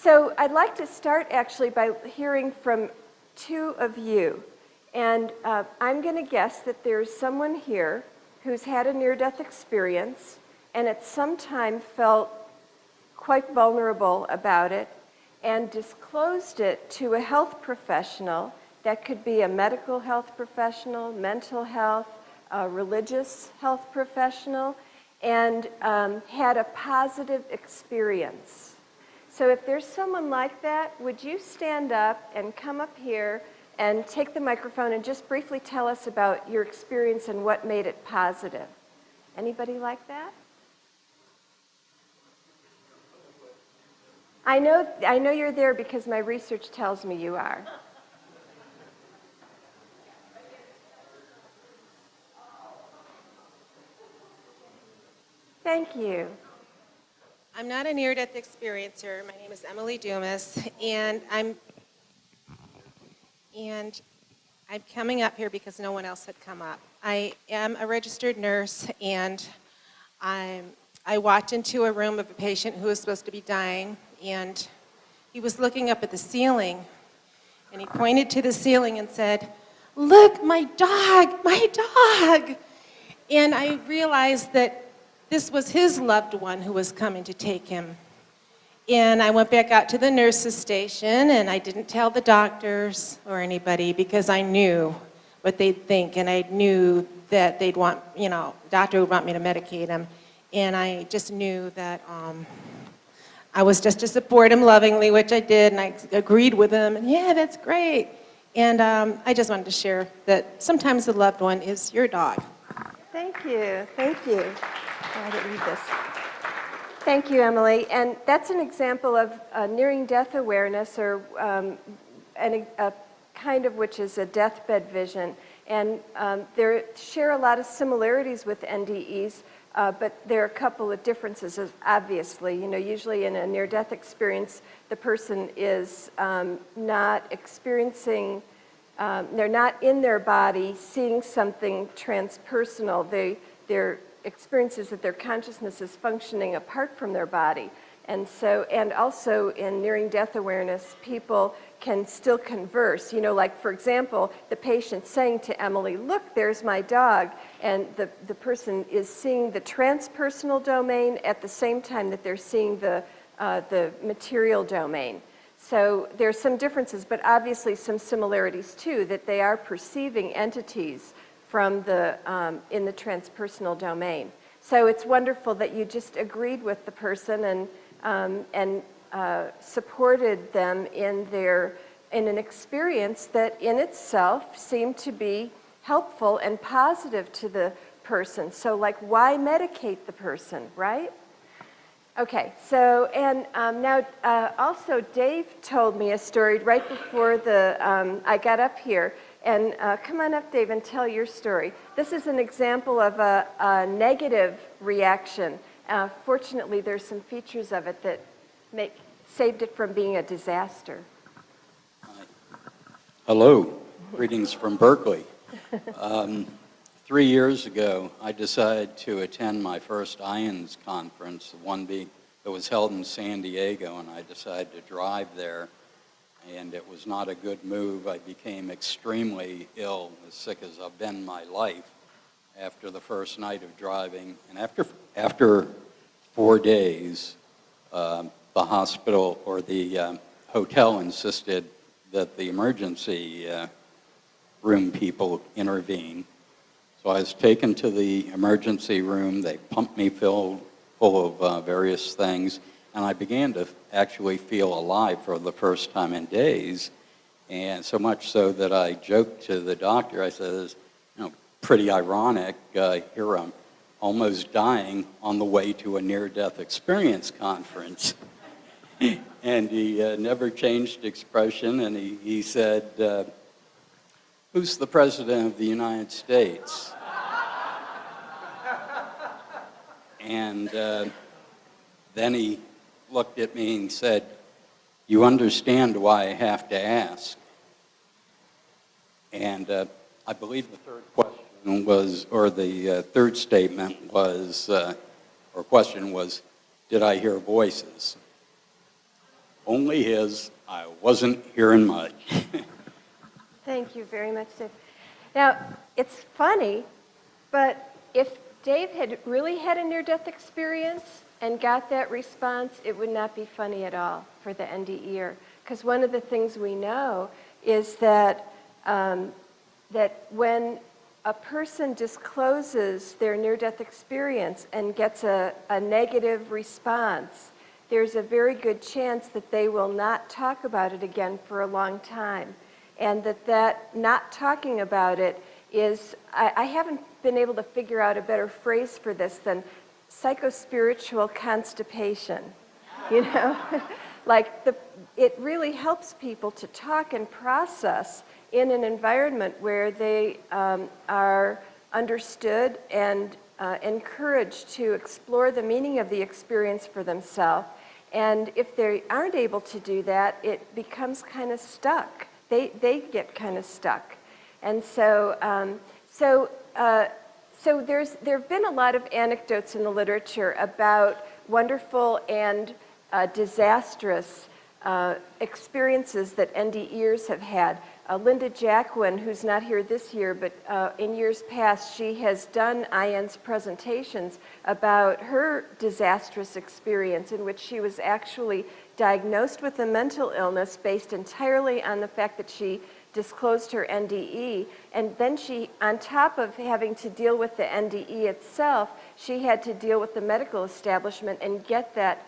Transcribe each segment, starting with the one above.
So I'd like to start actually by hearing from two of you. And I'm going to guess that there's someone here who's had a near-death experience and at some time felt quite vulnerable about it and disclosed it to a health professional. That could be a medical health professional, mental health, a religious health professional, and had a positive experience. So if there's someone like that, would you stand up and come up here and take the microphone and just briefly tell us about your experience and what made it positive? Anybody like that? I know you're there because my research tells me you are. Thank you. I'm not a near-death experiencer. My name is Emily Dumas, and I'm coming up here because no one else had come up. I am a registered nurse, and I walked into a room of a patient who was supposed to be dying, and he was looking up at the ceiling, and he pointed to the ceiling and said, "Look, my dog, my dog!" And I realized that this was his loved one who was coming to take him. And I went back out to the nurse's station, and I didn't tell the doctors or anybody because I knew what they'd think, and I knew that they'd want, doctor would want me to medicate him. And I just knew that I was just to support him lovingly, which I did, and I agreed with him, and yeah, that's great. And I just wanted to share that sometimes the loved one is your dog. Thank you, thank you. I didn't read this. Thank you, Emily. And that's an example of nearing death awareness, or a kind of which is a deathbed vision. And they share a lot of similarities with NDEs, but there are a couple of differences, obviously. Usually in a near-death experience, the person is not experiencing, they're not in their body seeing something transpersonal. Their experience is that their consciousness is functioning apart from their body. And also in nearing death awareness, people can still converse. Like, for example, the patient saying to Emily, "Look, there's my dog," and the person is seeing the transpersonal domain at the same time that they're seeing the material domain. So there's some differences, but obviously some similarities too, that they are perceiving entities from in the transpersonal domain. So it's wonderful that you just agreed with the person and supported them in an experience that in itself seemed to be helpful and positive to the person. So like, why medicate the person, right? Okay, so, and now also Dave told me a story right before I got up here. And come on up, Dave, and tell your story. This is an example of a negative reaction. Fortunately, there's some features of it that saved it from being a disaster. Hello, greetings from Berkeley. 3 years ago, I decided to attend my first IANDS conference, one that was held in San Diego, and I decided to drive there. And it was not a good move. I became extremely ill, as sick as I've been in my life after the first night of driving. And after 4 days, the hospital or the hotel insisted that the emergency room people intervene. So I was taken to the emergency room. They pumped me full of various things. And I began to actually feel alive for the first time in days, and so much so that I joked to the doctor. I said, "It's pretty ironic. Here I'm almost dying on the way to a near-death experience conference." And he never changed expression, and he said, "Who's the President of the United States?" And then he looked at me and said, "You understand why I have to ask." And I believe the third question was, or the third statement was, or question was, did I hear voices? Only his. I wasn't hearing much. Thank you very much, Dave. Now, it's funny, but if Dave had really had a near-death experience and got that response, it would not be funny at all for the NDER. Because one of the things we know is that, that when a person discloses their near-death experience and gets a negative response, there's a very good chance that they will not talk about it again for a long time. And that not talking about it is, I haven't been able to figure out a better phrase for this than psychospiritual constipation. You know, like it really helps people to talk and process in an environment where they are understood and encouraged to explore the meaning of the experience for themselves. And if they aren't able to do that, it becomes kind of stuck. They get kind of stuck. And so, there have been a lot of anecdotes in the literature about wonderful and disastrous experiences that NDErs have had. Linda Jacquin, who's not here this year, but in years past, she has done IANDS presentations about her disastrous experience in which she was actually diagnosed with a mental illness based entirely on the fact that she disclosed her NDE, and then she, on top of having to deal with the NDE itself, she had to deal with the medical establishment and get that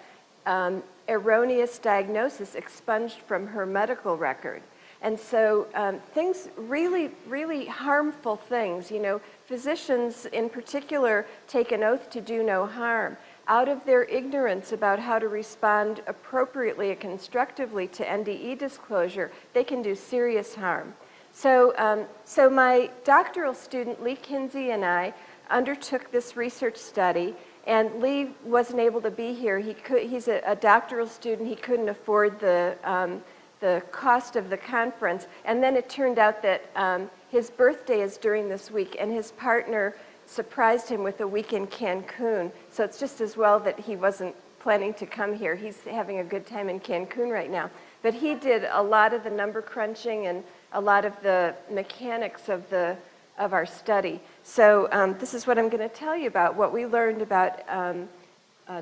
erroneous diagnosis expunged from her medical record. And so things, really harmful things, you know, physicians in particular take an oath to do no harm. Out of their ignorance about how to respond appropriately and constructively to NDE disclosure, they can do serious harm. So, so my doctoral student, Lee Kinsey, and I undertook this research study, and Lee wasn't able to be here. He's a doctoral student. He couldn't afford the cost of the conference. And then it turned out that his birthday is during this week, and his partner surprised him with a week in Cancun. So it's just as well that he wasn't planning to come here. He's having a good time in Cancun right now. But he did a lot of the number crunching and a lot of the mechanics of our study. So this is what I'm going to tell you about, what we learned about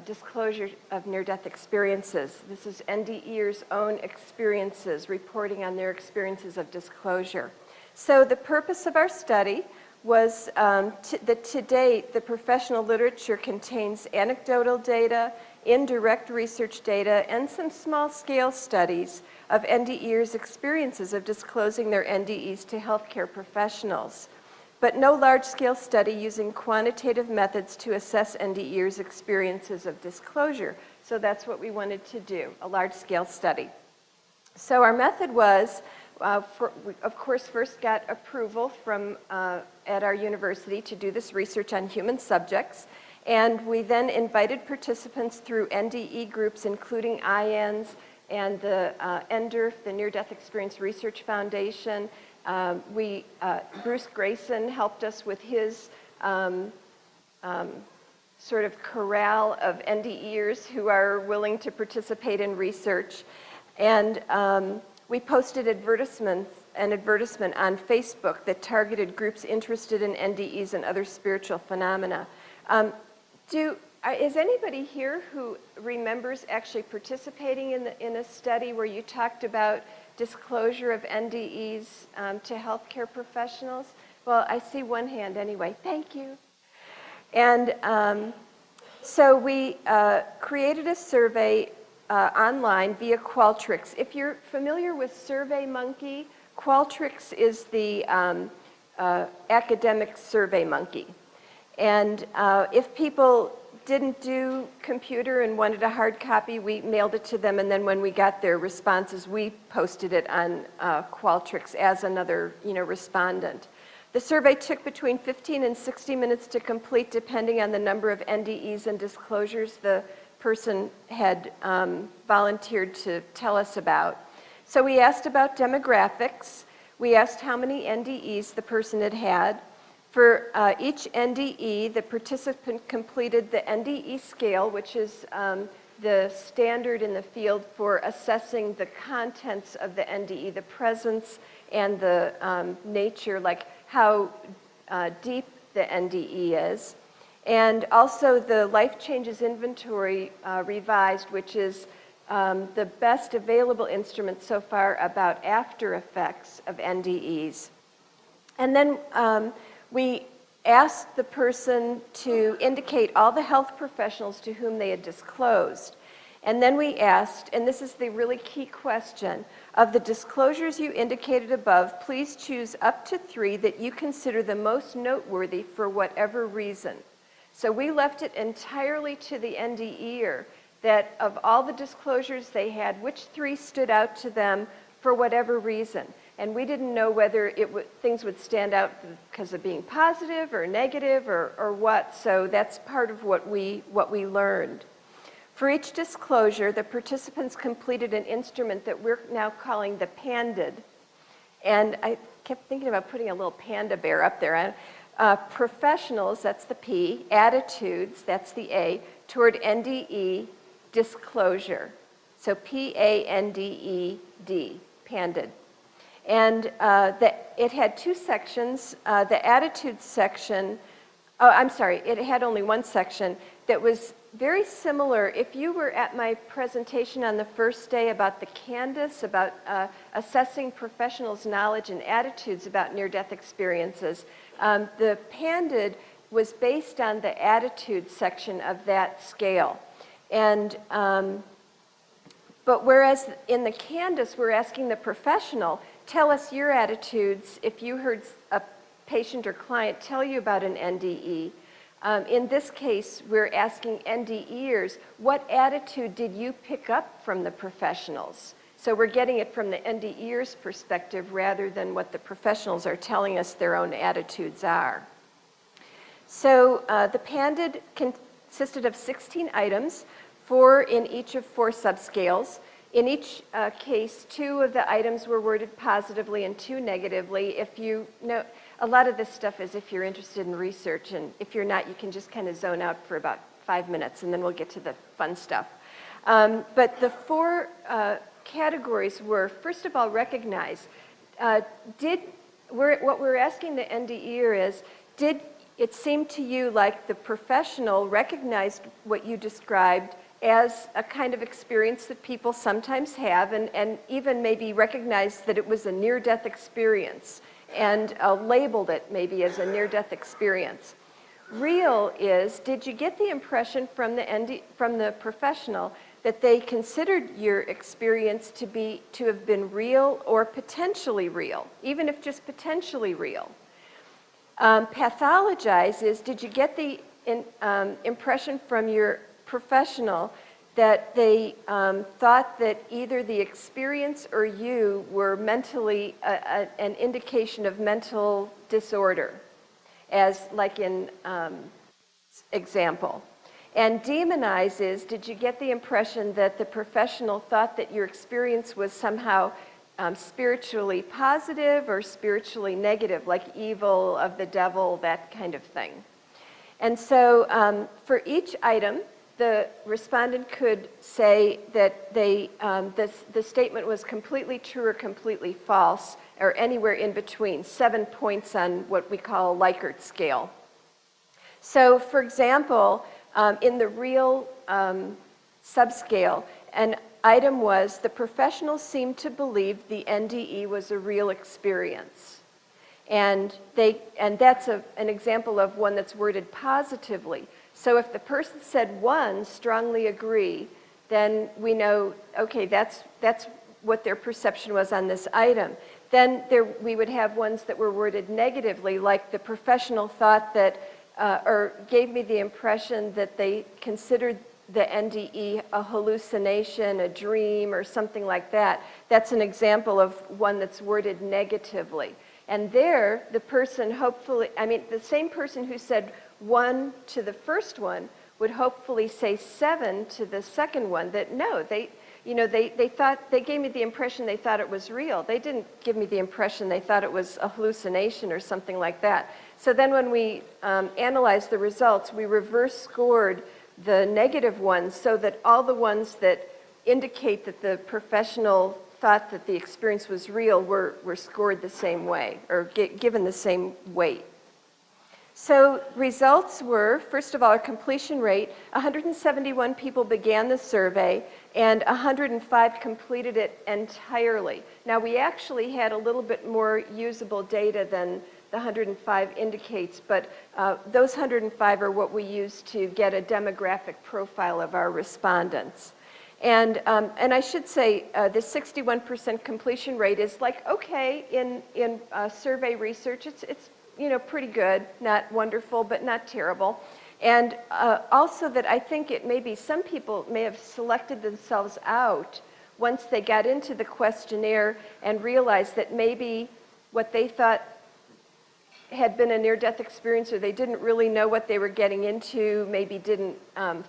disclosure of near-death experiences. This is NDErs' own experiences, reporting on their experiences of disclosure. So the purpose of our study was that to date, the professional literature contains anecdotal data, indirect research data, and some small-scale studies of NDErs' experiences of disclosing their NDEs to healthcare professionals, but no large-scale study using quantitative methods to assess NDErs' experiences of disclosure. So that's what we wanted to do, a large-scale study. So our method was, we of course first got approval from at our university to do this research on human subjects, and we then invited participants through NDE groups including IANDS and the NDER, the Near Death Experience Research Foundation. Bruce Grayson helped us with his sort of corral of NDErs who are willing to participate in research. And we posted an advertisement on Facebook that targeted groups interested in NDEs and other spiritual phenomena. Is anybody here who remembers actually participating in a study where you talked about disclosure of NDEs to healthcare professionals? Well, I see one hand anyway. Thank you. And so we created a survey online via Qualtrics. If you're familiar with SurveyMonkey, Qualtrics is the academic SurveyMonkey. And if people didn't do computer and wanted a hard copy, we mailed it to them, and then when we got their responses, we posted it on Qualtrics as another, respondent. The survey took between 15 and 60 minutes to complete, depending on the number of NDEs and disclosures the person had volunteered to tell us about. So we asked about demographics. We asked how many NDEs the person had had. For each NDE, the participant completed the NDE scale, which is the standard in the field for assessing the contents of the NDE, the presence and the nature, like how deep the NDE is. And also the Life Changes Inventory revised, which is the best available instrument so far about after effects of NDEs. And then we asked the person to indicate all the health professionals to whom they had disclosed. And then we asked, and this is the really key question, of the disclosures you indicated above, please choose up to 3 that you consider the most noteworthy for whatever reason. So we left it entirely to the NDEer that of all the disclosures they had, which 3 stood out to them for whatever reason. And we didn't know whether things would stand out because of being positive or negative or what, so that's part of what we learned. For each disclosure, the participants completed an instrument that we're now calling the PANDED. And I kept thinking about putting a little panda bear up there. Professionals, that's the P, attitudes, that's the A, toward NDE disclosure. So P-A-N-D-E-D, PANDED. And it had 2 sections. The attitude section, it had only 1 section that was very similar. If you were at my presentation on the first day about the Candace, about assessing professionals' knowledge and attitudes about near-death experiences, the PANDED was based on the attitude section of that scale. And but whereas in the Candace, we're asking the professional, tell us your attitudes if you heard a patient or client tell you about an NDE. In this case, we're asking NDEers, what attitude did you pick up from the professionals? So we're getting it from the NDEers' perspective rather than what the professionals are telling us their own attitudes are. So the PANDED consisted of 16 items, 4 in each of 4 subscales. In each case, 2 of the items were worded positively and 2 negatively. If you know, a lot of this stuff is if you're interested in research, and if you're not, you can just kind of zone out for about 5 minutes, and then we'll get to the fun stuff. But the 4 categories were, first of all, recognize. What we're asking the NDEer is, did it seem to you like the professional recognized what you described as a kind of experience that people sometimes have, and even maybe recognized that it was a near-death experience, and labeled it maybe as a near-death experience? Real is, did you get the impression from the professional that they considered your experience to have been real or potentially real, even if just potentially real? Pathologize is, did you get the impression from your professional that they thought that either the experience or you were mentally an indication of mental disorder, as like in example? And demonize is, did you get the impression that the professional thought that your experience was somehow spiritually positive or spiritually negative, like evil, of the devil, that kind of thing? And so for each item, the respondent could say that the statement was completely true or completely false, or anywhere in between, 7 points on what we call a Likert scale. So for example, in the real subscale, an item was, the professional seemed to believe the NDE was a real experience. And that's an example of one that's worded positively. So if the person said 1, strongly agree, then we know, okay, that's what their perception was on this item. Then we would have ones that were worded negatively, like the professional thought that, or gave me the impression that they considered the NDE a hallucination, a dream, or something like that. That's an example of one that's worded negatively. And there, the person hopefully, the same person who said 1 to the first one would hopefully say 7 to the second one, that no, they thought, they gave me the impression they thought it was real. They didn't give me the impression they thought it was a hallucination or something like that. So then when we analyzed the results, we reverse scored the negative ones so that all the ones that indicate that the professional thought that the experience was real were scored the same way or given the same weight. So results were, first of all, our completion rate. 171 people began the survey and 105 completed it entirely. Now we actually had a little bit more usable data than the 105 indicates, but those 105 are what we use to get a demographic profile of our respondents. And I should say the 61% completion rate is like okay in survey research. It's pretty good, not wonderful, but not terrible. And also that I think it may be some people may have selected themselves out once they got into the questionnaire and realized that maybe what they thought had been a near-death experience or they didn't really know what they were getting into maybe didn't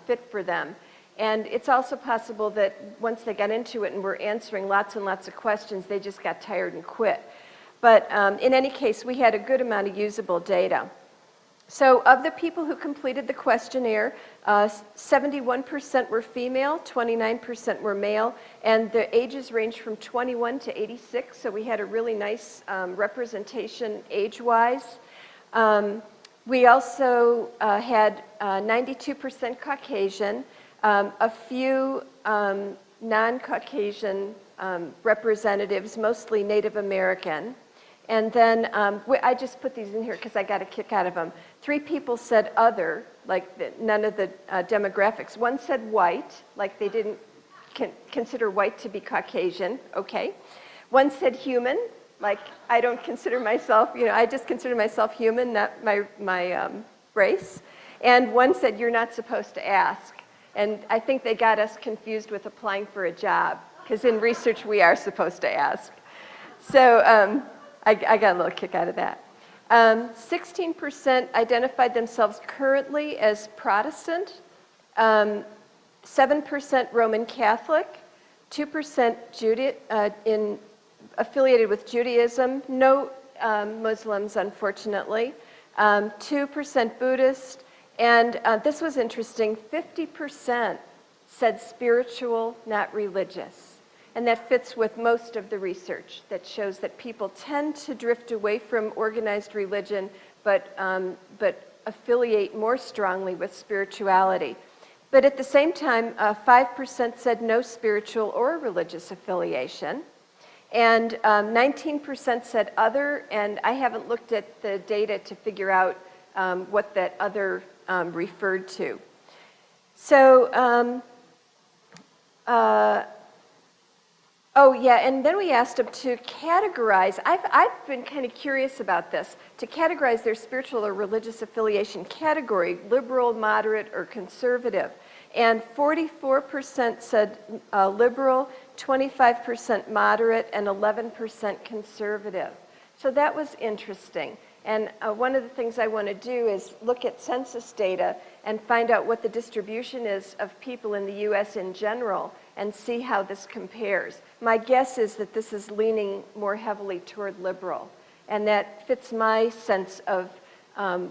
fit for them. And it's also possible that once they got into it and were answering lots and lots of questions, they just got tired and quit. But in any case, we had a good amount of usable data. So of the people who completed the questionnaire, 71% were female, 29% were male, and the ages ranged from 21 to 86, so we had a really nice representation age-wise. We also had 92% Caucasian, a few non-Caucasian representatives, mostly Native American. And then I just put these in here because I got a kick out of them. 3 people said other, like none of the demographics. 1 said white, like they didn't consider white to be Caucasian, okay. 1 said human, like I don't consider myself, I just consider myself human, not my race. And 1 said you're not supposed to ask. And I think they got us confused with applying for a job, because in research we are supposed to ask. So I got a little kick out of that. 16% identified themselves currently as Protestant, 7% Roman Catholic, 2% affiliated with Judaism, no Muslims, unfortunately, 2% Buddhist, and this was interesting, 50% said spiritual, not religious. And that fits with most of the research that shows that people tend to drift away from organized religion, but affiliate more strongly with spirituality. But at the same time, 5% said no spiritual or religious affiliation. And 19% said other, and I haven't looked at the data to figure out what that other referred to. So, oh yeah, and then we asked them to categorize, I've been kind of curious about this, to categorize their spiritual or religious affiliation category, liberal, moderate, or conservative. And 44% said liberal, 25% moderate, and 11% conservative. So that was interesting. And one of the things I want to do is look at census data and find out what the distribution is of people in the U.S. in general and see how this compares. My guess is that this is leaning more heavily toward liberal, and that fits my sense of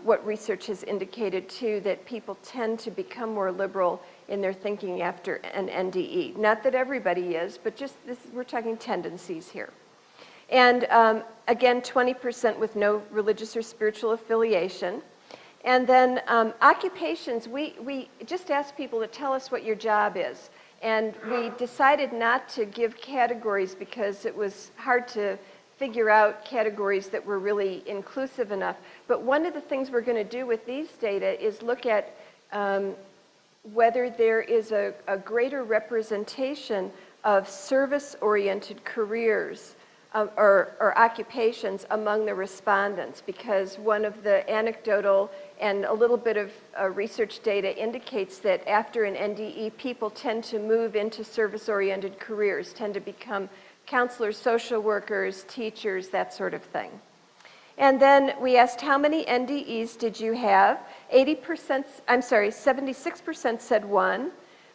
what research has indicated too, that people tend to become more liberal in their thinking after an NDE. Not that everybody is, but just this, we're talking tendencies here. And again, 20% with no religious or spiritual affiliation. And then occupations, we just asked people to tell us what your job is. And we decided not to give categories because it was hard to figure out categories that were really inclusive enough. But one of the things we're going to do with these data is look at whether there is a greater representation of service-oriented careers or occupations among the respondents, because one of the anecdotal and a little bit of research data indicates that after an NDE, people tend to move into service-oriented careers, tend to become counselors, social workers, teachers, that sort of thing. And then we asked, how many NDEs did you have? 76% said 1,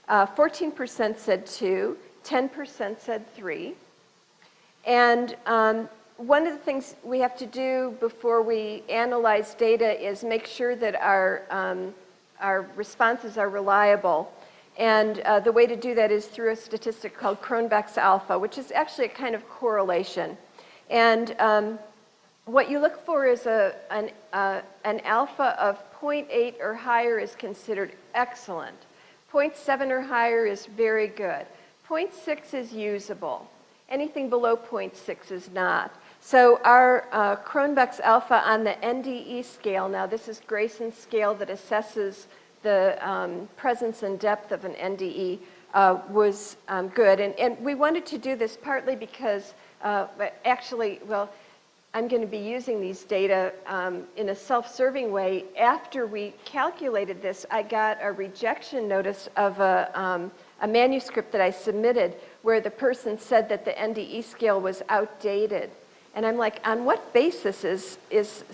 14% said 2, 10% said 3. And one of the things we have to do before we analyze data is make sure that our our responses are reliable. And the way to do that is through a statistic called Cronbach's alpha, which is actually a kind of correlation. And what you look for is an alpha of 0.8 or higher is considered excellent. 0.7 or higher is very good. 0.6 is usable. Anything below 0.6 is not. So our Cronbach's alpha on the NDE scale, now this is Grayson's scale that assesses the presence and depth of an NDE, was good. And we wanted to do this partly because, actually, well, I'm going to be using these data in a self-serving way. After we calculated this, I got a rejection notice of a manuscript that I submitted where the person said that the NDE scale was outdated. And I'm like, on what basis is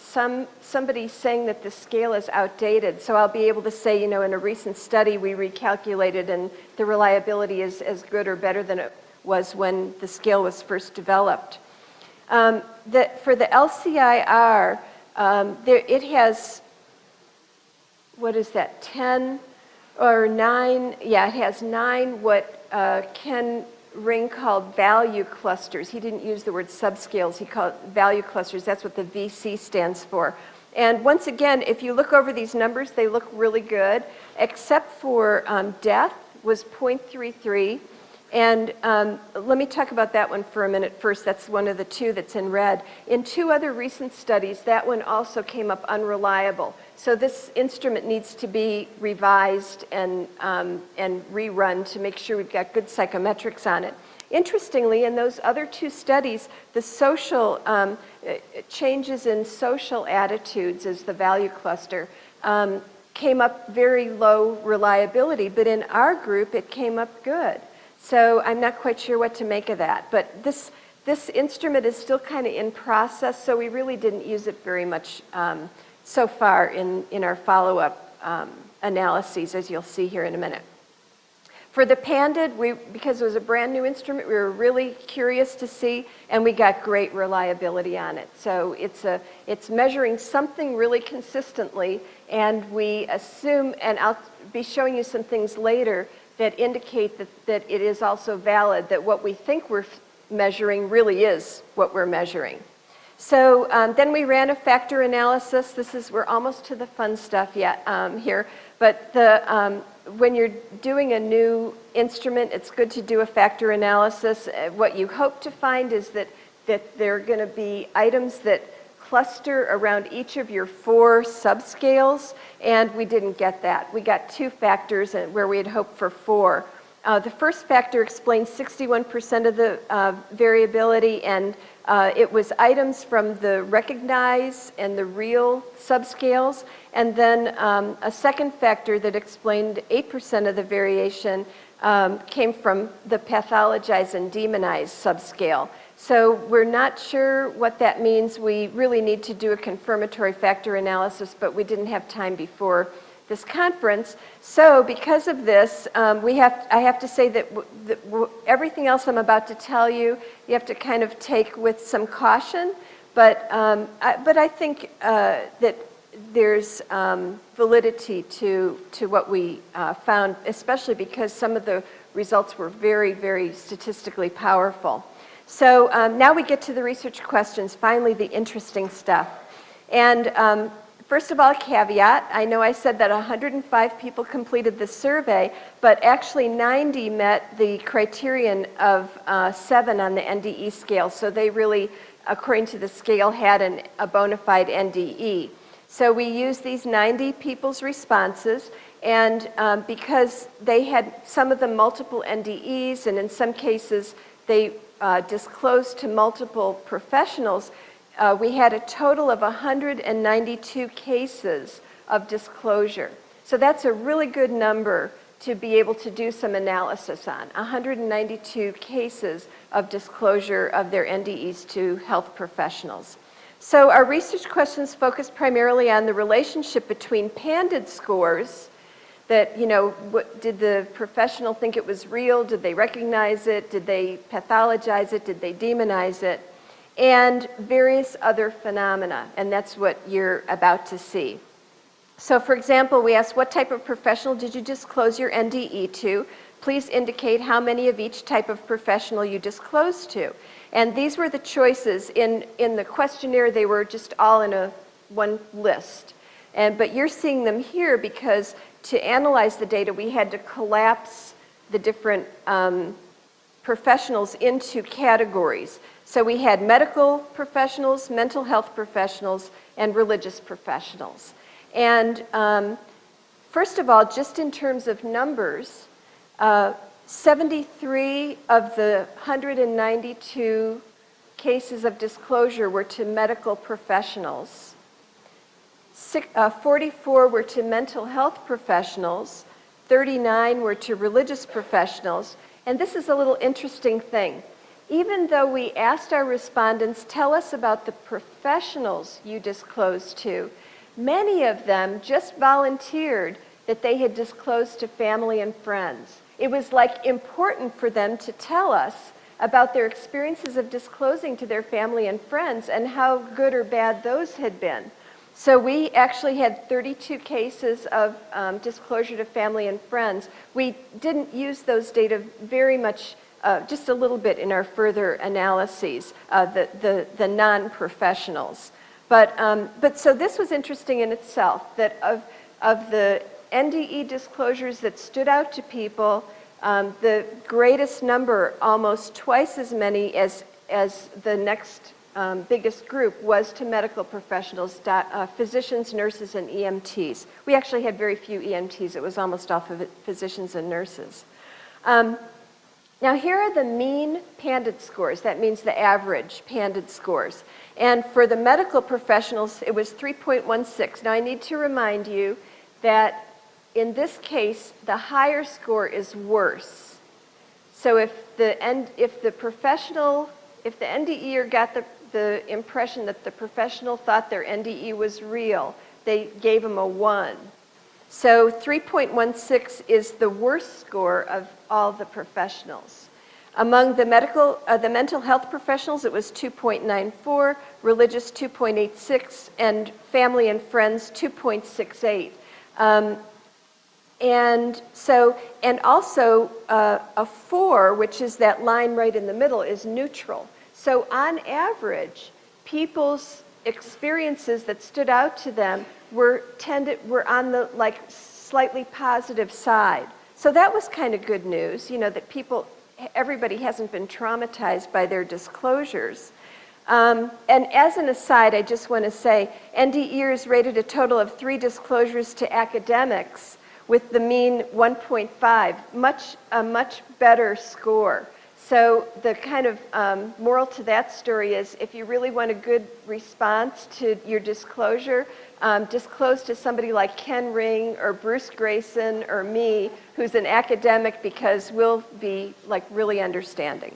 somebody saying that the scale is outdated? So I'll be able to say, you know, in a recent study we recalculated and the reliability is as good or better than it was when the scale was first developed. For the LCIR, it has, what is that, 10 or 9? Yeah, it has 9 what Ken Ring called value clusters. He didn't use the word subscales, he called it value clusters. That's what the VC stands for. And once again, if you look over these numbers, they look really good, except for death was 0.33. And let me talk about that one for a minute first. That's one of the 2 that's in red. In 2 other recent studies, that one also came up unreliable. So this instrument needs to be revised and rerun to make sure we've got good psychometrics on it. Interestingly, in those other 2 studies, the social changes in social attitudes as the value cluster came up very low reliability, but in our group, it came up good. So I'm not quite sure what to make of that. But this instrument is still kind of in process, so we really didn't use it very much so far in our follow-up analyses, as you'll see here in a minute. For the PANDID, because it was a brand new instrument, we were really curious to see, and we got great reliability on it. So it's measuring something really consistently, and we assume, and I'll be showing you some things later, that indicate that it is also valid, that what we think we're measuring really is what we're measuring. So then we ran a factor analysis. We're almost to the fun stuff yet here, but when you're doing a new instrument, it's good to do a factor analysis. What you hope to find is that there are going to be items that cluster around each of your 4 subscales, and we didn't get that. We got 2 factors where we had hoped for 4. The first factor explains 61% of the variability, and it was items from the recognize and the real subscales, and then a second factor that explained 8% of the variation came from the pathologize and demonize subscale. So we're not sure what that means. We really need to do a confirmatory factor analysis, but we didn't have time before this conference. So because of this, I have to say that everything else I'm about to tell you, you have to kind of take with some caution, but I think that there's validity to what we found, especially because some of the results were very, very statistically powerful. So now we get to the research questions, finally the interesting stuff. And first of all, a caveat. I know I said that 105 people completed the survey, but actually 90 met the criterion of 7 on the NDE scale. So they really, according to the scale, had a bona fide NDE. So we used these 90 people's responses, and because they had some of them multiple NDEs, and in some cases they disclosed to multiple professionals, we had a total of 192 cases of disclosure. So that's a really good number to be able to do some analysis on. 192 cases of disclosure of their NDEs to health professionals. So our research questions focus primarily on the relationship between PANDID scores, that, you know, did the professional think it was real? Did they recognize it? Did they pathologize it? Did they demonize it? And various other phenomena, and that's what you're about to see. So for example, we asked, what type of professional did you disclose your NDE to? Please indicate how many of each type of professional you disclosed to. And these were the choices. In the questionnaire, they were just all in one list. But you're seeing them here because to analyze the data, we had to collapse the different professionals into categories. So we had medical professionals, mental health professionals, and religious professionals. And first of all, just in terms of numbers, 73 of the 192 cases of disclosure were to medical professionals. 44 were to mental health professionals. 39 were to religious professionals. And this is a little interesting thing. Even though we asked our respondents, tell us about the professionals you disclosed to, many of them just volunteered that they had disclosed to family and friends. It was like important for them to tell us about their experiences of disclosing to their family and friends and how good or bad those had been. So we actually had 32 cases of disclosure to family and friends. We didn't use those data very much, just a little bit in our further analyses, the non-professionals. But so this was interesting in itself, that of the NDE disclosures that stood out to people, the greatest number, almost twice as many as the next biggest group, was to medical professionals, physicians, nurses, and EMTs. We actually had very few EMTs. It was almost all physicians and nurses. Now here are the mean PANDID scores. That means the average PANDID scores. And for the medical professionals, it was 3.16. Now I need to remind you that in this case, the higher score is worse. So if the NDEer got the impression that the professional thought their NDE was real, they gave them a 1. So 3.16 is the worst score of all the professionals. Among the mental health professionals, it was 2.94, religious 2.86, and family and friends 2.68. And also a 4, which is that line right in the middle, is neutral. So on average, people's experiences that stood out to them were on the slightly positive side. So that was kind of good news, that everybody hasn't been traumatized by their disclosures. And as an aside, I just want to say, NDErs rated a total of 3 disclosures to academics with the mean 1.5, a much better score. So the kind of moral to that story is, if you really want a good response to your disclosure, disclose to somebody like Ken Ring or Bruce Grayson or me, who's an academic, because we'll be really understanding.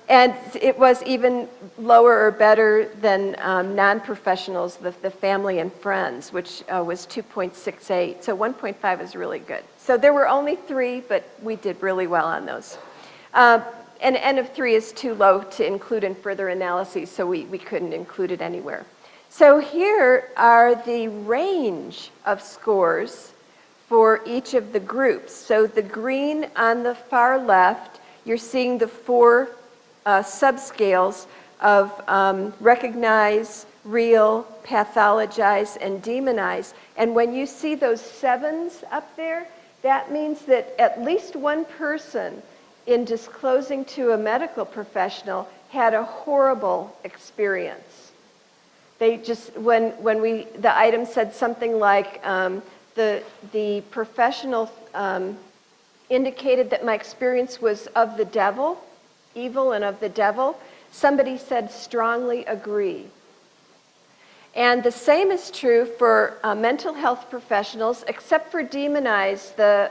And it was even lower or better than non-professionals, the family and friends, which was 2.68. So 1.5 is really good. So there were only 3, but we did really well on those. And N of 3 is too low to include in further analyses, so we couldn't include it anywhere. So here are the range of scores for each of the groups. So the green on the far left, you're seeing the 4 subscales of recognize, real, pathologize, and demonize. And when you see those 7s up there, that means that at least one person in disclosing to a medical professional had a horrible experience. They just, when the item said something like, the professional indicated that my experience was of the devil, evil and of the devil, somebody said strongly agree. And the same is true for mental health professionals, except for demonize, the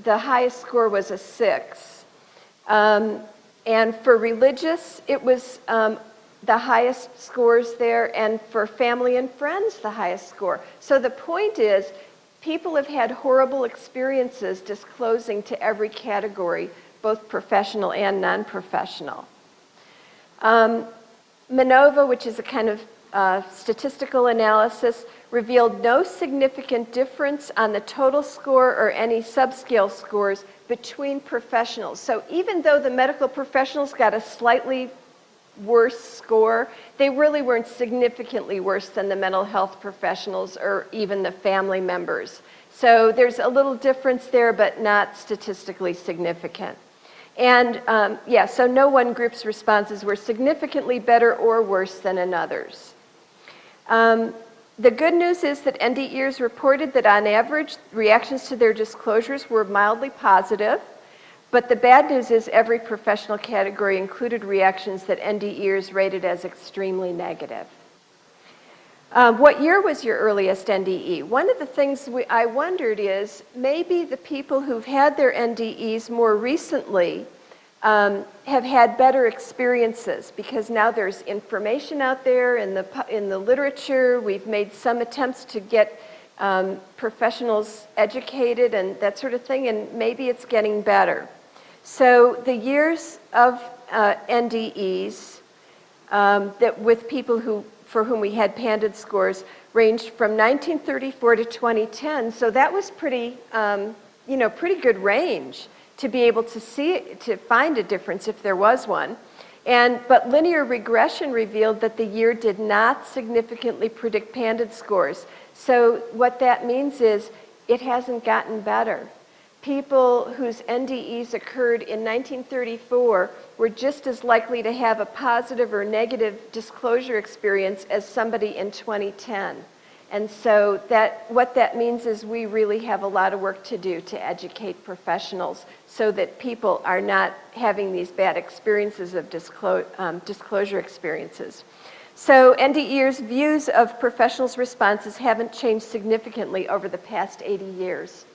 highest score was a 6. And for religious, it was the highest scores there, and for family and friends, the highest score. So the point is, people have had horrible experiences disclosing to every category, both professional and non-professional. MANOVA, which is a kind of statistical analysis revealed no significant difference on the total score or any subscale scores between professionals. So even though the medical professionals got a slightly worse score, they really weren't significantly worse than the mental health professionals or even the family members. So there's a little difference there, but not statistically significant. And yeah, so no one group's responses were significantly better or worse than another's. The good news is that NDErs reported that on average, reactions to their disclosures were mildly positive. But the bad news is every professional category included reactions that NDErs rated as extremely negative. What year was your earliest NDE? One of the things I wondered is maybe the people who've had their NDEs more recently have had better experiences because now there's information out there in the literature. We've made some attempts to get professionals educated and that sort of thing, and maybe it's getting better. So the years of NDEs that with people for whom we had PANDED scores ranged from 1934 to 2010. So that was pretty good range to be able to to find a difference if there was one. But linear regression revealed that the year did not significantly predict PANDED scores. So what that means is it hasn't gotten better. People whose NDEs occurred in 1934 were just as likely to have a positive or negative disclosure experience as somebody in 2010. And so what that means is we really have a lot of work to do to educate professionals so that people are not having these bad experiences of disclosure experiences. So NDErs' views of professionals' responses haven't changed significantly over the past 80 years.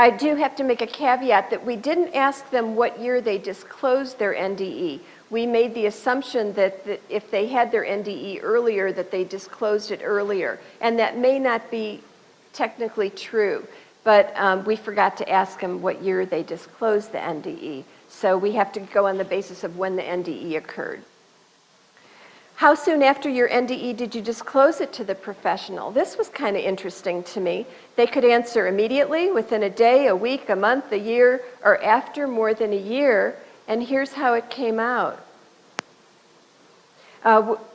I do have to make a caveat that we didn't ask them what year they disclosed their NDE. We made the assumption that if they had their NDE earlier, that they disclosed it earlier. And that may not be technically true, but we forgot to ask them what year they disclosed the NDE. So we have to go on the basis of when the NDE occurred. How soon after your NDE did you disclose it to the professional? This was kind of interesting to me. They could answer immediately, within a day, a week, a month, a year, or after more than a year. And here's how it came out.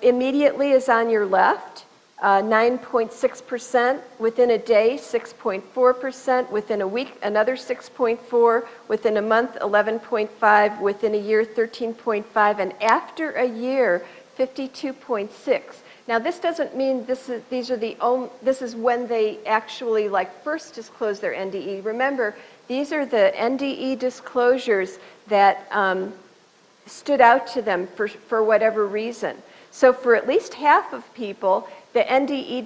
Immediately is on your left, 9.6%. Within a day, 6.4%. Within a week, another 6.4%. Within a month, 11.5%. Within a year, 13.5%. And after a year, 52.6. Now this doesn't mean this is when they actually first disclose their NDE. Remember, these are the NDE disclosures that stood out to them for whatever reason. So for at least half of people, the NDE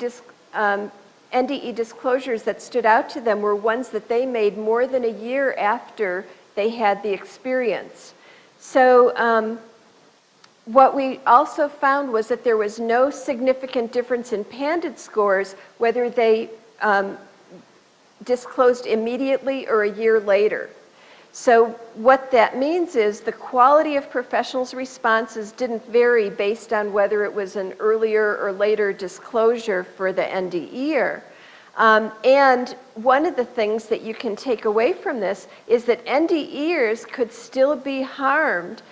disclosures that stood out to them were ones that they made more than a year after they had the experience. So what we also found was that there was no significant difference in PANDED scores, whether they disclosed immediately or a year later. So what that means is the quality of professionals' responses didn't vary based on whether it was an earlier or later disclosure for the NDEer. And one of the things that you can take away from this is that NDEers could still be harmed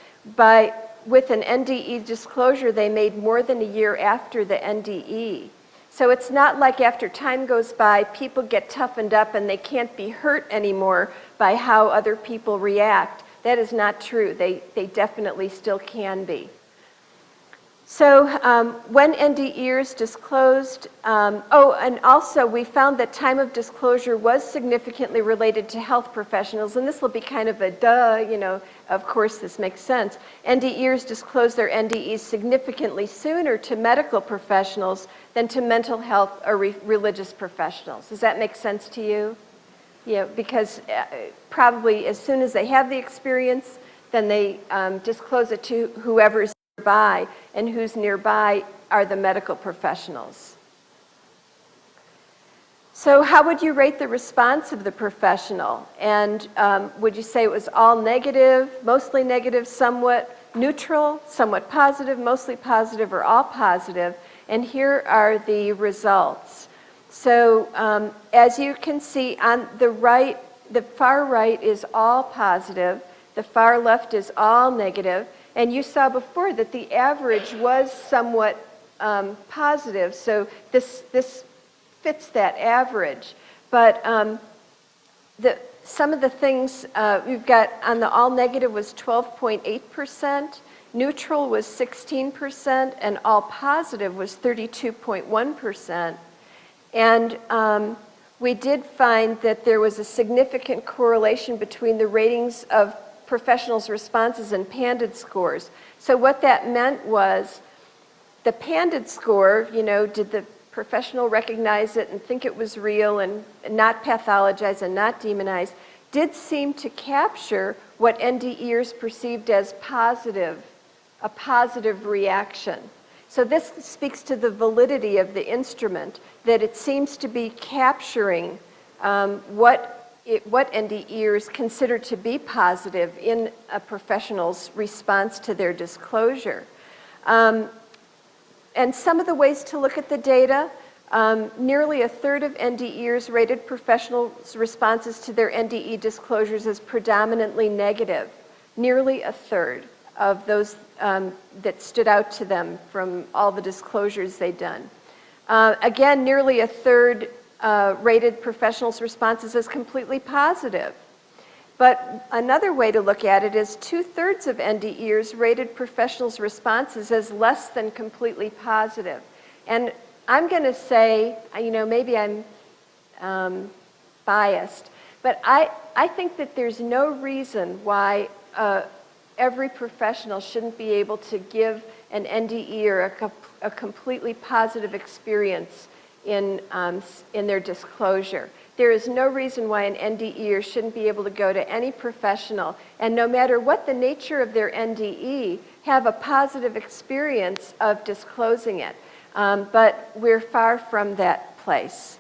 with an NDE disclosure they made more than a year after the NDE. So it's not like after time goes by, people get toughened up and they can't be hurt anymore by how other people react. That is not true. They definitely still can be. So when NDEers disclosed, and also we found that time of disclosure was significantly related to health professionals, and this will be kind of a duh, of course this makes sense. NDEers disclosed their NDEs significantly sooner to medical professionals than to mental health or religious professionals. Does that make sense to you? Yeah, because probably as soon as they have the experience, then they disclose it to whoever's nearby, and who's nearby are the medical professionals. So how would you rate the response of the professional? And would you say it was all negative, mostly negative, somewhat, neutral, somewhat positive, mostly positive, or all positive. And here are the results. So as you can see on the right, the far right is all positive, the far left is all negative, and you saw before that the average was somewhat positive, so this fits that average. But some of the things we've got on the all negative was 12.8%, neutral was 16%, and all positive was 32.1%. And we did find that there was a significant correlation between the ratings of professionals' responses and PANDED scores. So what that meant was the PANDED score, you know, did the professional recognize it and think it was real and not pathologize and not demonize, did seem to capture what NDErs perceived as positive, a positive reaction. So this speaks to the validity of the instrument, that it seems to be capturing what NDErs consider to be positive in a professional's response to their disclosure. And some of the ways to look at the data, nearly a third of NDErs rated professionals' responses to their NDE disclosures as predominantly negative. Nearly a third of those that stood out to them from all the disclosures they'd done. Again, nearly a third rated professionals' responses as completely positive. But another way to look at it is 2/3 of NDErs rated professionals' responses as less than completely positive. And I'm going to say, you know, maybe I'm biased, but I think that there's no reason why every professional shouldn't be able to give an NDE a completely positive experience in their disclosure. There is no reason why an NDEer shouldn't be able to go to any professional and no matter what the nature of their NDE, have a positive experience of disclosing it. But we're far from that place.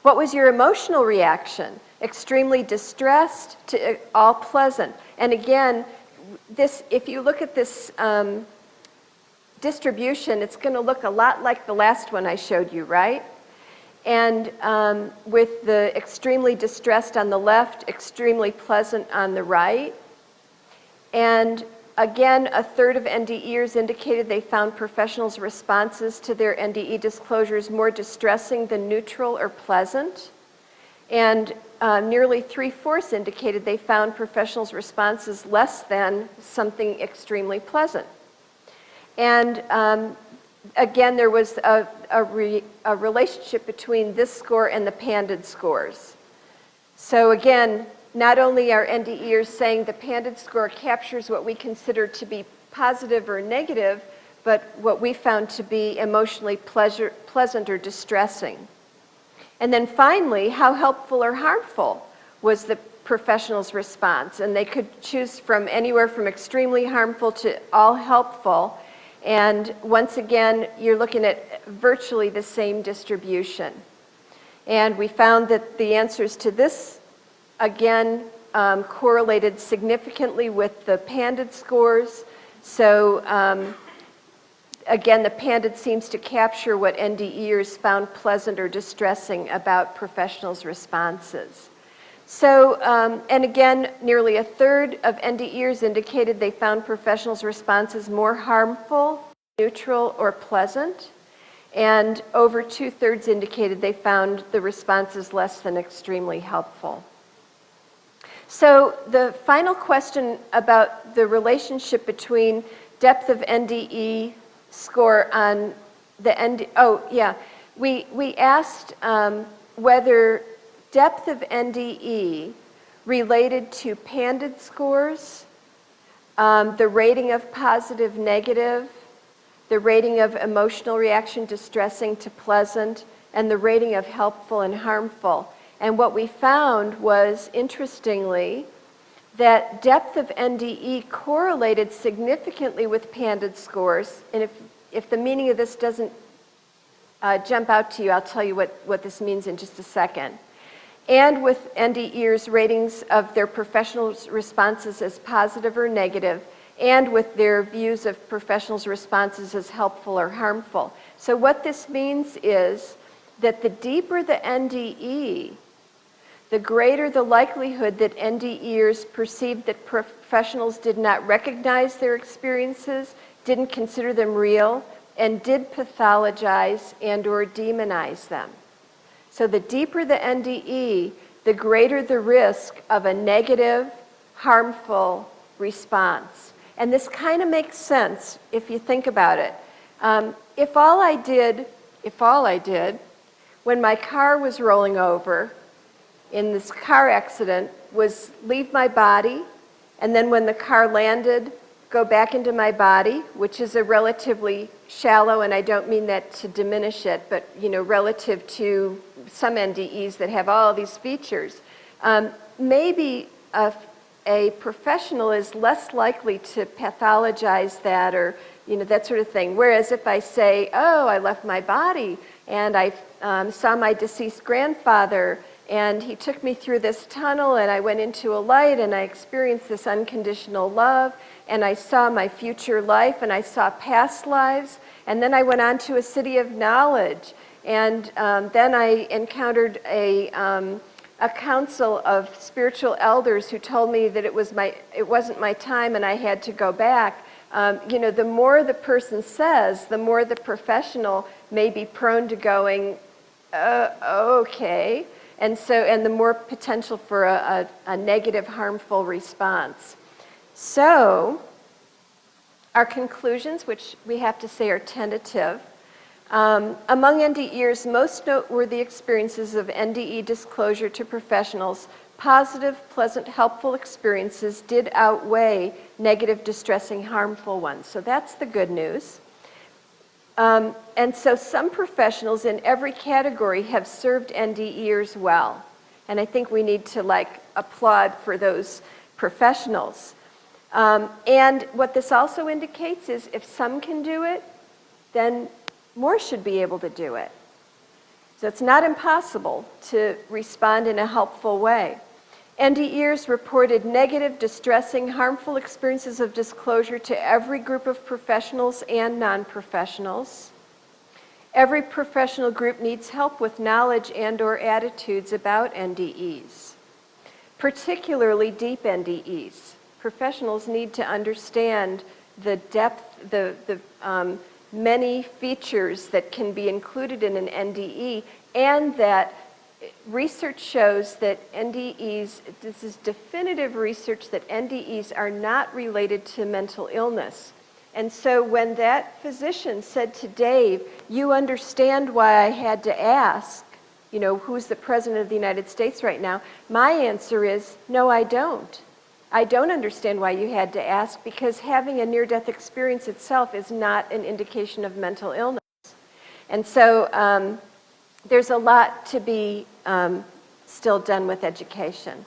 What was your emotional reaction? Extremely distressed to all pleasant. And again, if you look at this distribution, it's going to look a lot like the last one I showed you, right? And with the extremely distressed on the left, extremely pleasant on the right. And again, a third of NDErs indicated they found professionals' responses to their NDE disclosures more distressing than neutral or pleasant. And nearly 3/4 indicated they found professionals' responses less than something extremely pleasant. And again, there was a relationship between this score and the PANDED scores. So again, not only are NDErs saying the PANDED score captures what we consider to be positive or negative, but what we found to be emotionally pleasant or distressing. And then finally, how helpful or harmful was the professional's response? And they could choose from anywhere from extremely harmful to all helpful. And once again, you're looking at virtually the same distribution. And we found that the answers to this, again, correlated significantly with the PANDED scores. So again, the PANDED seems to capture what NDErs found pleasant or distressing about professionals' responses. So, and again, nearly a third of NDErs indicated they found professionals' responses more harmful, neutral, or pleasant. And over 2/3 indicated they found the responses less than extremely helpful. So the final question about the relationship between depth of NDE score on the we asked whether depth of NDE related to PANDED scores, the rating of positive, negative, the rating of emotional reaction distressing to pleasant, and the rating of helpful and harmful. And what we found was, interestingly, that depth of NDE correlated significantly with PANDED scores. And if the meaning of this doesn't jump out to you, I'll tell you what this means in just a second. And with NDErs' ratings of their professionals' responses as positive or negative, and with their views of professionals' responses as helpful or harmful. So what this means is that the deeper the NDE, the greater the likelihood that NDErs perceived that professionals did not recognize their experiences, didn't consider them real, and did pathologize and or demonize them. So the deeper the NDE, the greater the risk of a negative, harmful response. And this kind of makes sense if you think about it. If all I did, when my car was rolling over in this car accident was leave my body, and then when the car landed, go back into my body, which is a relatively shallow, and I don't mean that to diminish it, but relative to some NDEs that have all these features, maybe a professional is less likely to pathologize that or that sort of thing. Whereas if I say, oh, I left my body and I saw my deceased grandfather and he took me through this tunnel and I went into a light and I experienced this unconditional love and I saw my future life and I saw past lives and then I went on to a city of knowledge and then I encountered a council of spiritual elders who told me that it wasn't my time and I had to go back. The more the person says, the more the professional may be prone to going, okay, and the more potential for a negative, harmful response. So, our conclusions, which we have to say are tentative. Among NDErs, most noteworthy experiences of NDE disclosure to professionals, positive, pleasant, helpful experiences did outweigh negative, distressing, harmful ones. So that's the good news. And so some professionals in every category have served NDErs well. And I think we need to applaud for those professionals. And what this also indicates is if some can do it, then more should be able to do it. So it's not impossible to respond in a helpful way. NDErs reported negative, distressing, harmful experiences of disclosure to every group of professionals and non-professionals. Every professional group needs help with knowledge and/or attitudes about NDEs, particularly deep NDEs. Professionals need to understand the depth, the many features that can be included in an NDE, and that research shows that NDEs, this is definitive research, that NDEs are not related to mental illness. And so when that physician said to Dave, you understand why I had to ask, who's the President of the United States right now, my answer is, no, I don't. I don't understand why you had to ask, because having a near-death experience itself is not an indication of mental illness. And so there's a lot to be still done with education.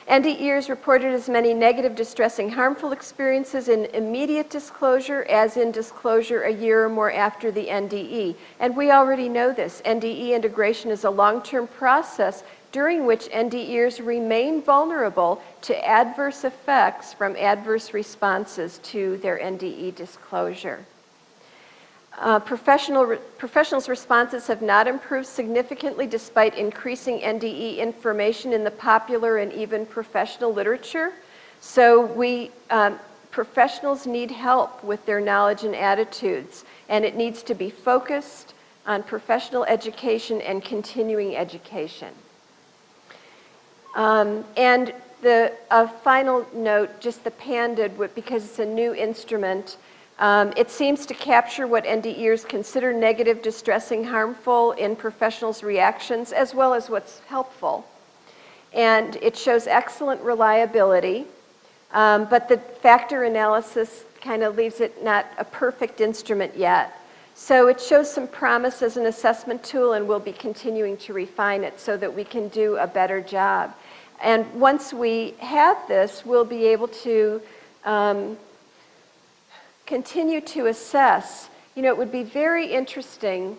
NDErs reported as many negative, distressing, harmful experiences in immediate disclosure as in disclosure a year or more after the NDE. And we already know this. NDE integration is a long-term process during which NDErs remain vulnerable to adverse effects from adverse responses to their NDE disclosure. Professionals' responses have not improved significantly despite increasing NDE information in the popular and even professional literature. So professionals need help with their knowledge and attitudes, and it needs to be focused on professional education and continuing education. And a final note, just the PANDA, because it's a new instrument, it seems to capture what NDErs consider negative, distressing, harmful in professionals' reactions, as well as what's helpful. And it shows excellent reliability, but the factor analysis kind of leaves it not a perfect instrument yet. So it shows some promise as an assessment tool, and we'll be continuing to refine it so that we can do a better job. And once we have this, we'll be able to continue to assess. It would be very interesting.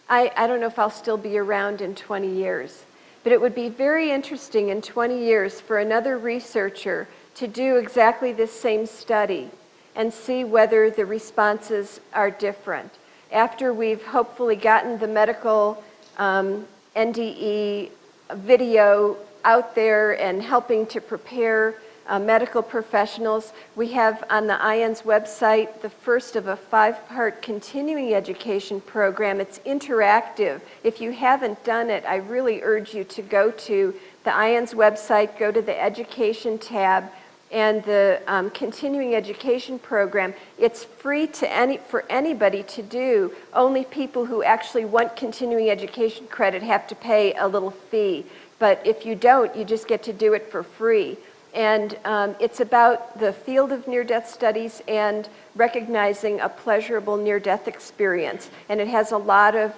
I don't know if I'll still be around in 20 years, but it would be very interesting in 20 years for another researcher to do exactly this same study and see whether the responses are different. After we've hopefully gotten the medical NDE video out there and helping to prepare medical professionals, we have on the IANDS website the first of a 5-part continuing education program. It's interactive. If you haven't done it, I really urge you to go to the IANDS website, go to the education tab, and the continuing education program. It's free to for anybody to do. Only people who actually want continuing education credit have to pay a little fee. But if you don't, you just get to do it for free. And it's about the field of near-death studies and recognizing a pleasurable near-death experience. And it has a lot of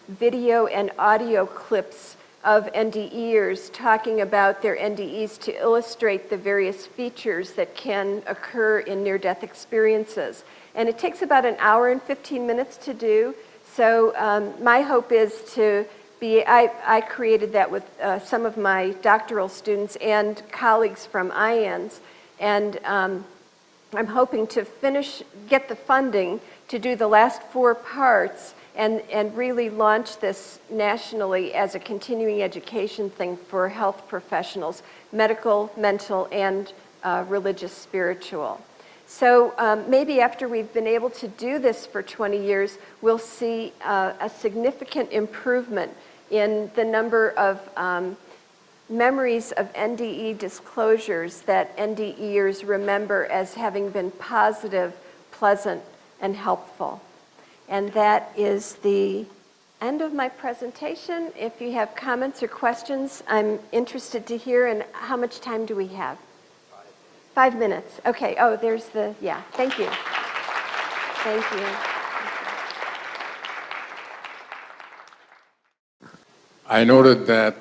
video and audio clips of NDErs talking about their NDEs to illustrate the various features that can occur in near-death experiences. And it takes about an hour and 15 minutes to do. So my hope is to I created that with some of my doctoral students and colleagues from IANDS, and I'm hoping to get the funding to do the last 4 parts and really launch this nationally as a continuing education thing for health professionals, medical, mental, and religious, spiritual. So maybe after we've been able to do this for 20 years, we'll see a significant improvement in the number of memories of NDE disclosures that NDEers remember as having been positive, pleasant, and helpful. And that is the end of my presentation. If you have comments or questions, I'm interested to hear. And how much time do we have? 5 minutes. Okay. Oh, there's yeah. Thank you. Thank you. I noted that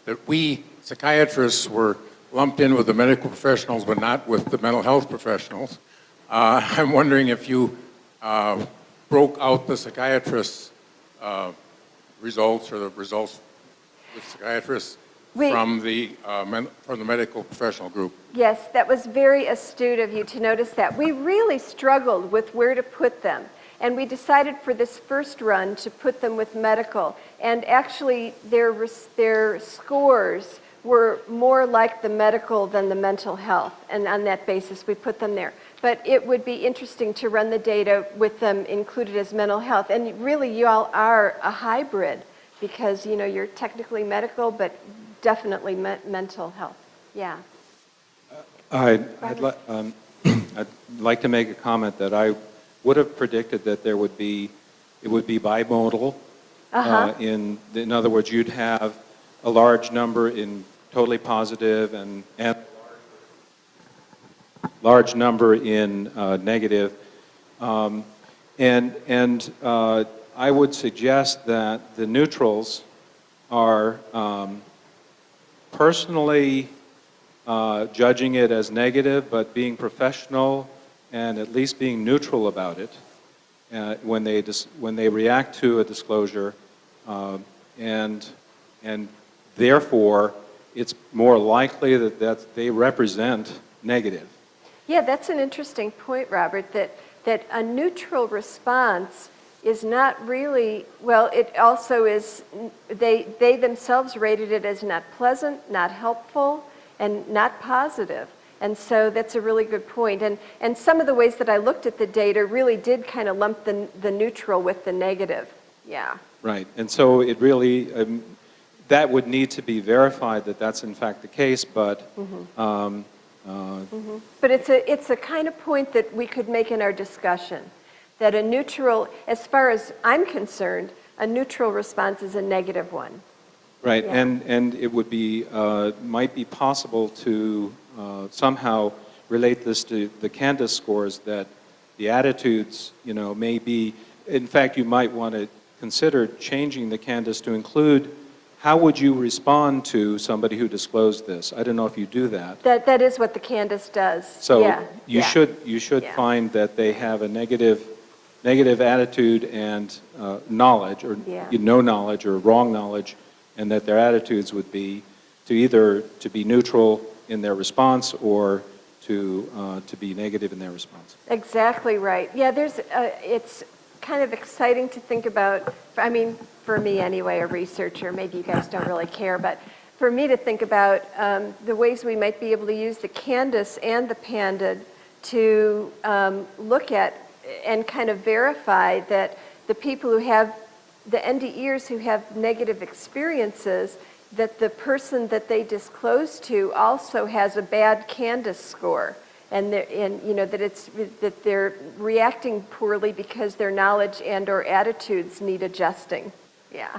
that we psychiatrists were lumped in with the medical professionals, but not with the mental health professionals. I'm wondering if you broke out the psychiatrists' results or the results with psychiatrists from the medical professional group. Yes, that was very astute of you to notice that. We really struggled with where to put them. And we decided for this first run to put them with medical. And actually, their scores were more like the medical than the mental health. And on that basis, we put them there. But it would be interesting to run the data with them included as mental health. And really, you all are a hybrid because, you know, you're technically medical, but definitely mental health. Yeah. I'd like to make a comment that I would have predicted that it would be bimodal. In other words, you'd have a large number in totally positive and large number in negative. And I would suggest that the neutrals are personally judging it as negative, but being professional and at least being neutral about it when they react to a disclosure, and therefore it's more likely that they represent negative. Yeah, that's an interesting point, Robert, that a neutral response is not really, well, it also is, they themselves rated it as not pleasant, not helpful, and not positive. And so that's a really good point. And some of the ways that I looked at the data really did kind of lump the neutral with the negative. Yeah. Right. And so it really, that would need to be verified that that's in fact the case, but... But it's a kind of point that we could make in our discussion, that a neutral, as far as I'm concerned, a neutral response is a negative one. Right, Yeah. and it would be, might be possible to somehow relate this to the CANDIS scores, that the attitudes, you know, may be, in fact, you might want to consider changing the CANDIS to include how would you respond to somebody who disclosed this. I don't know if you do that. That is what the CANDIS does. So yeah. you should Yeah. find that they have a negative attitude and knowledge, or Yeah. no knowledge or wrong knowledge, and that their attitudes would be to either to be neutral in their response or to be negative in their response. Exactly right. Yeah, it's kind of exciting to think about, I mean, for me anyway, a researcher, maybe you guys don't really care, but for me to think about the ways we might be able to use the CANDIS and the PANDA to look at and kind of verify that the people who have, the NDErs who have negative experiences, that the person that they disclose to also has a bad CANDIS score. And you know, that they're reacting poorly because their knowledge and or attitudes need adjusting. Yeah.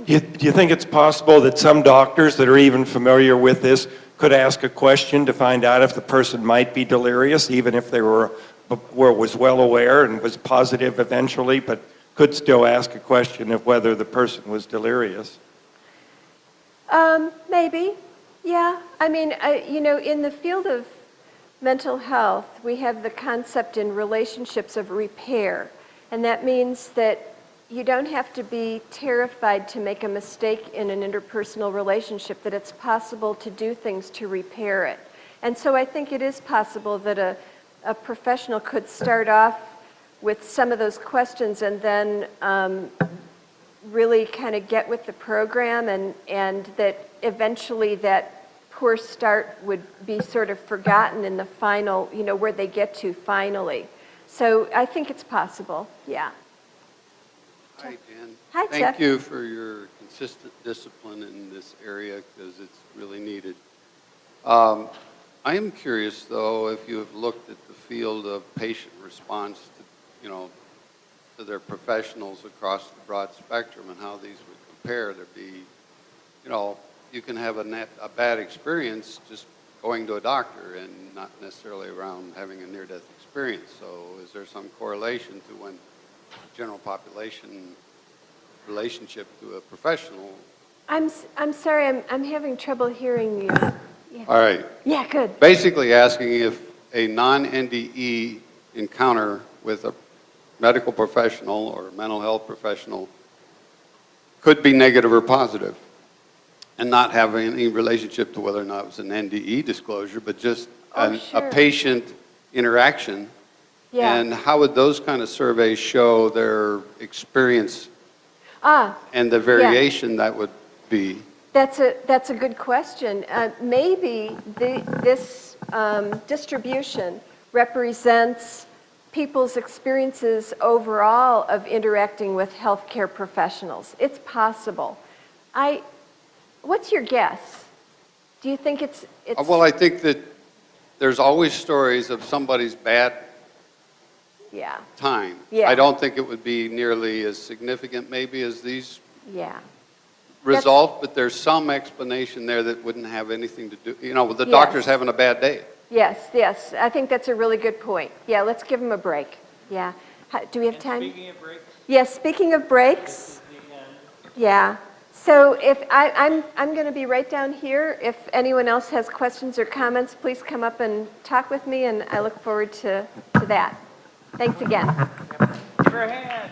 Do you think it's possible that some doctors that are even familiar with this could ask a question to find out if the person might be delirious, even if they was well aware and was positive eventually, but could still ask a question of whether the person was delirious? Maybe. Yeah, I mean, you know, in the field of mental health, we have the concept in relationships of repair. And that means that you don't have to be terrified to make a mistake in an interpersonal relationship, that it's possible to do things to repair it. And so I think it is possible that a professional could start off with some of those questions and then really kind of get with the program, and that eventually that poor start would be sort of forgotten in the final, you know, where they get to finally. So I think it's possible, yeah. Hi, Dan. Hi, Chuck. Thank you for your consistent discipline in this area because it's really needed. I am curious, though, if you have looked at the field of patient response to, you know, to their professionals across the broad spectrum and how these would compare. There'd be, you know, you can have a bad experience just going to a doctor and not necessarily around having a near-death experience. So is there some correlation to when general population relationship to a professional? I'm sorry, I'm having trouble hearing you. Yeah. All right. Yeah, good. Basically asking if a non-NDE encounter with a medical professional or mental health professional could be negative or positive and not have any relationship to whether or not it was an NDE disclosure, but just a patient interaction. Yeah. And how would those kind of surveys show their experience and the variation that would be? That's a good question. Maybe this distribution represents people's experiences overall of interacting with healthcare professionals. It's possible. What's your guess? Do you think it's Well, I think that there's always stories of somebody's bad time. Yeah. I don't think it would be nearly as significant maybe as these Yeah. results, but there's some explanation there that wouldn't have anything to do, you know, with the doctor's having a bad day. Yes, yes. I think that's a really good point. Yeah, let's give them a break. Yeah. Do we have time? Speaking of breaks. Yes, speaking of breaks. Yeah. So if I'm going to be right down here. If anyone else has questions or comments, please come up and talk with me, and I look forward to that. Thanks again. Give her a hand.